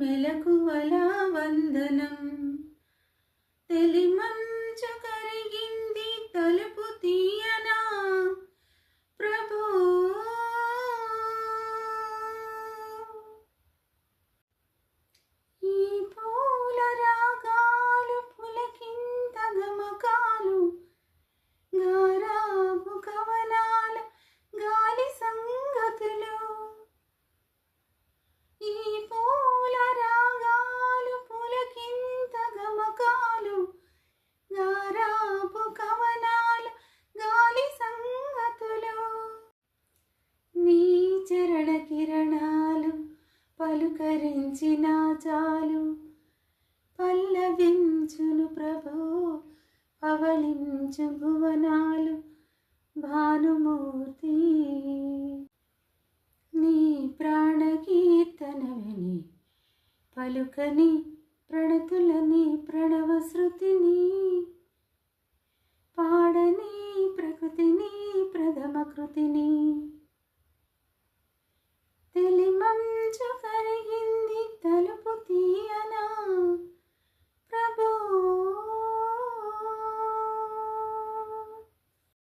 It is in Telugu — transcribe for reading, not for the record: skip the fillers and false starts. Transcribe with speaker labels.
Speaker 1: మెలకువల వందనం తెలిమంచు కరిగింది తలుపు తీయనా ప్రభు ఈ పూల రాగాలు పులకింత గమకాలు గారాబు కవనాల గాలి సంగతులు ఈ పూల రాగాలు పులకింత గమకాలు గారాబు కవనాల గాలి సంగతులు నీ చరణ కిరణాలు పలుకరించిన చాలు పల్లవించును ప్రభు పవళించు భువనాలు భానుమూర్తి నీ ప్రాణకీర్తన విని పలుకని ప్రణతులని ప్రణవశృతిని పాడని ప్రకృతిని ప్రథమ కృతిని